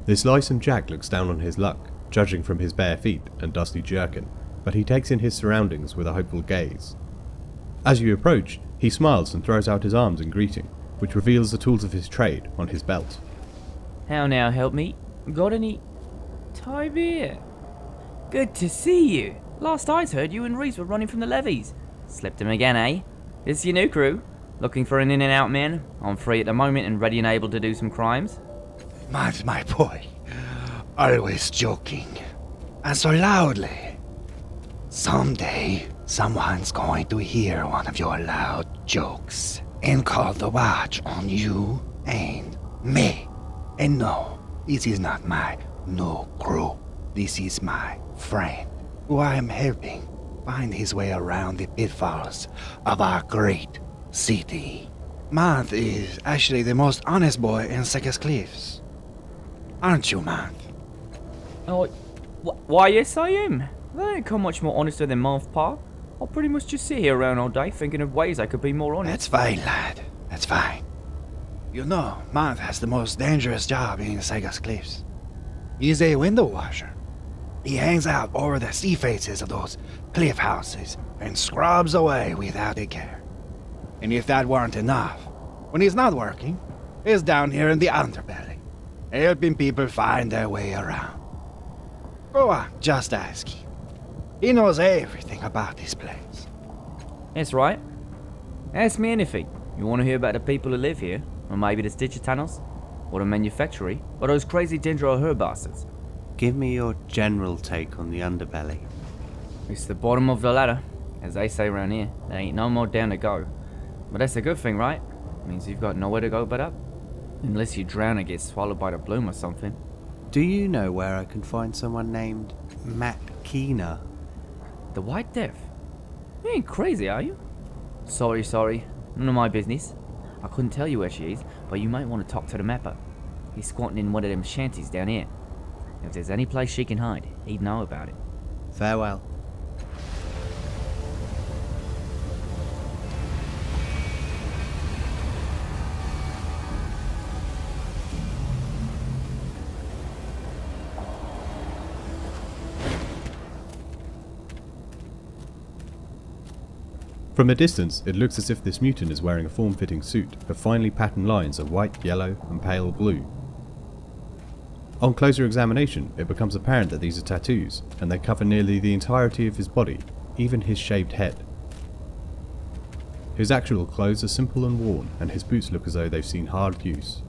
This lissome Jack looks down on his luck, judging from his bare feet and dusty jerkin, but he takes in his surroundings with a hopeful gaze. As you approach, he smiles and throws out his arms in greeting, which reveals the tools of his trade on his belt. How now, help me? Got any... Tybir? Good to see you. Last I heard, you and Reese were running from the levies. Slipped him again, eh? This your new crew? Looking for an in and out man? I'm free at the moment and ready and able to do some crimes. Manth, my boy. Always joking. And so loudly. Someday, someone's going to hear one of your loud jokes and call the watch on you and me. And no, this is not my new crew. This is my friend, who I am helping find his way around the pitfalls of our great city. Manth is actually the most honest boy in Secus Cliffs. Aren't you, Manth? Oh, why yes I am. They ain't come much more honester than Manth Pa. I'll pretty much just sit here around all day thinking of ways I could be more honest. That's fine, lad. That's fine. You know, Manth has the most dangerous job in Secus Cliffs. He's a window washer. He hangs out over the sea faces of those cliff houses and scrubs away without a care. And if that weren't enough, when he's not working, he's down here in the underbelly, helping people find their way around. Go on, just ask him. He knows everything about this place. That's right. Ask me anything. You want to hear about the people who live here? Or maybe the stitcher tunnels? Or the manufactory? Or those crazy dendro herb bastards? Give me your general take on the underbelly. It's the bottom of the ladder. As they say around here, there ain't no more down to go. But that's a good thing, right? Means you've got nowhere to go but up. Unless you drown and get swallowed by the bloom or something. Do you know where I can find someone named Manth Pa? The White Death? You ain't crazy, are you? Sorry. None of my business. I couldn't tell you where she is, but you might want to talk to the mapper. He's squatting in one of them shanties down here. If there's any place she can hide, he'd know about it. Farewell. From a distance, it looks as if this mutant is wearing a form-fitting suit of finely patterned lines of white, yellow, and pale blue. On closer examination, it becomes apparent that these are tattoos, and they cover nearly the entirety of his body, even his shaved head. His actual clothes are simple and worn, and his boots look as though they've seen hard use.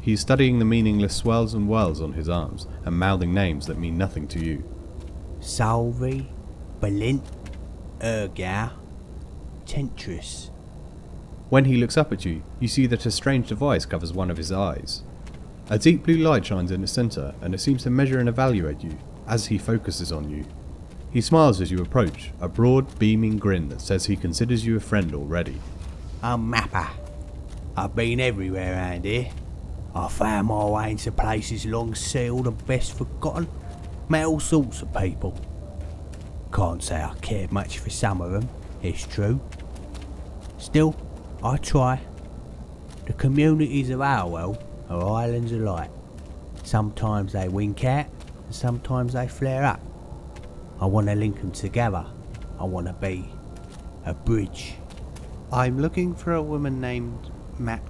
He is studying the meaningless swells and whirls on his arms, and mouthing names that mean nothing to you. Salvi, Balint, Ergar, Tentris. When he looks up at you, you see that a strange device covers one of his eyes. A deep blue light shines in the centre, and it seems to measure and evaluate you as he focuses on you. He smiles as you approach, a broad, beaming grin that says he considers you a friend already. I'm Mappa. I've been everywhere around here. I found my way into places long sealed and best forgotten. Met all sorts of people. Can't say I cared much for some of them, it's true. Still, I try. The communities of our world are islands of light. Sometimes they wink out, and sometimes they flare up. I want to link them together. I want to be a bridge. I'm looking for a woman named Manth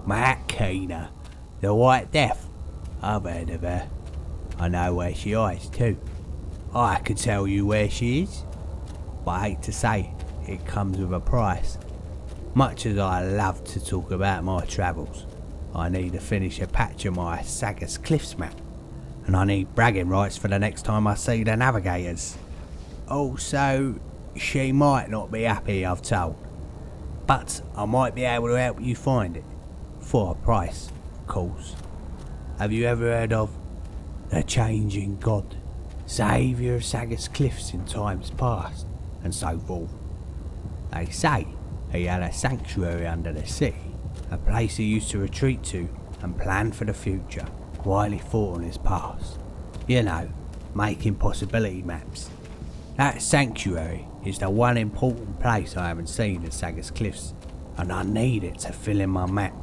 Pa, the White Death. I've heard of her. I know where she is too. I could tell you where she is, but I hate to say it comes with a price. Much as I love to talk about my travels, I need to finish a patch of my Secus Cliffs map, and I need bragging rights for the next time I see the navigators. Also, she might not be happy, I've told, but I might be able to help you find it, for a price, of course. Have you ever heard of the Changing God? Saviour of Secus Cliffs in times past, and so forth. They say he had a sanctuary under the sea, a place he used to retreat to and plan for the future, while he thought on his past. You know, making possibility maps. That sanctuary is the one important place I haven't seen in Secus Cliffs, and I need it to fill in my map.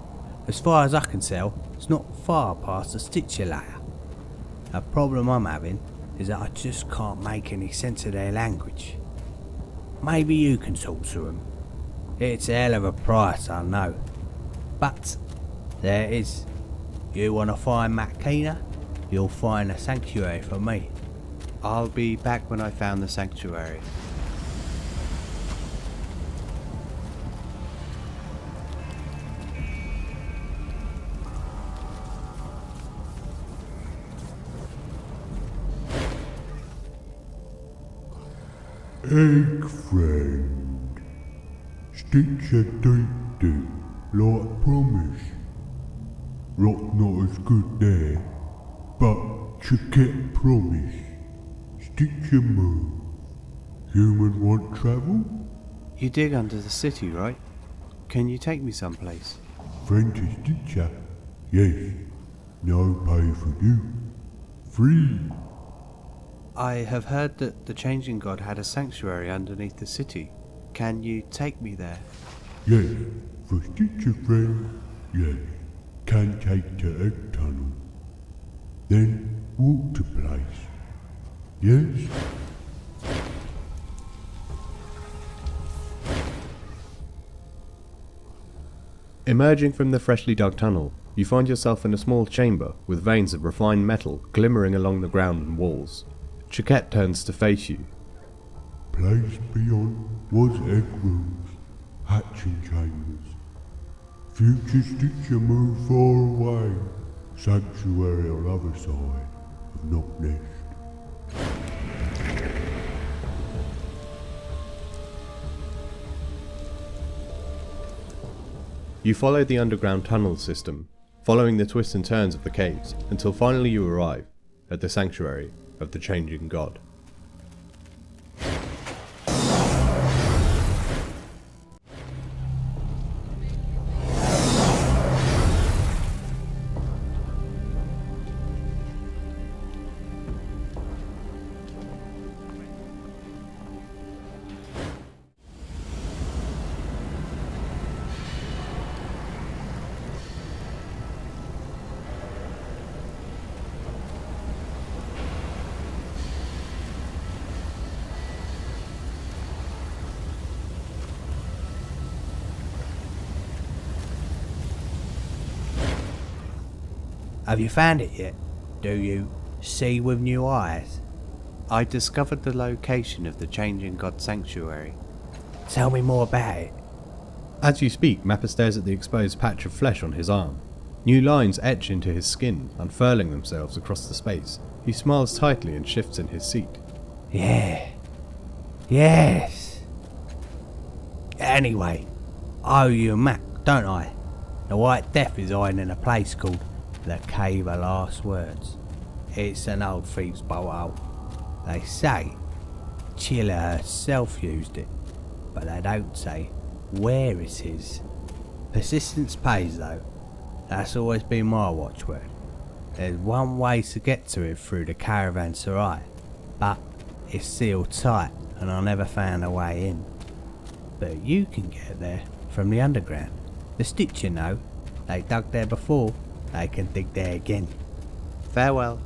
As far as I can tell, it's not far past the Stitcher layer. A problem I'm having is that I just can't make any sense of their language. Maybe you can talk to them. It's a hell of a price, I know. But there it is. You want to find Matt Keener? You'll find a sanctuary for me. I'll be back when I found the sanctuary. Egg friend, Stitcher do like promise. Rock not as good there, but Chiquette promise. Stitcher move. Human want travel? You dig under the city, right? Can you take me someplace? Friend to Stitcher? Yes. No pay for you. Free. I have heard that the Changing God had a sanctuary underneath the city. Can you take me there? Yes. For Stitcher friend, yes. Can take to egg tunnel. Then walk to place. Yes? Emerging from the freshly dug tunnel, you find yourself in a small chamber with veins of refined metal glimmering along the ground and walls. Chiquette turns to face you. Place beyond was egg rooms, hatching chambers. Future Stitcher move far away. Sanctuary on other side of Knock Nest. You follow the underground tunnel system, following the twists and turns of the caves, until finally you arrive at the sanctuary of the Changing God. Have you found it yet? Do you see with new eyes? I discovered the location of the Changing God sanctuary. Tell me more about it. As you speak, Mappa stares at the exposed patch of flesh on his arm. New lines etch into his skin, unfurling themselves across the space. He smiles tightly and shifts in his seat. Yeah. Yes. Anyway, I owe you a map, don't I? The White Death is hiding in a place called the Cave of Last Words. It's an old thief's bowl. They say Chilla herself used it, but they don't say where it is. Persistence pays though. That's always been my watchword. There's one way to get to it through the caravanserai, but it's sealed tight and I never found a way in. But you can get there from the underground. The Stitcher know. They dug there before, they can dig there again. Farewell.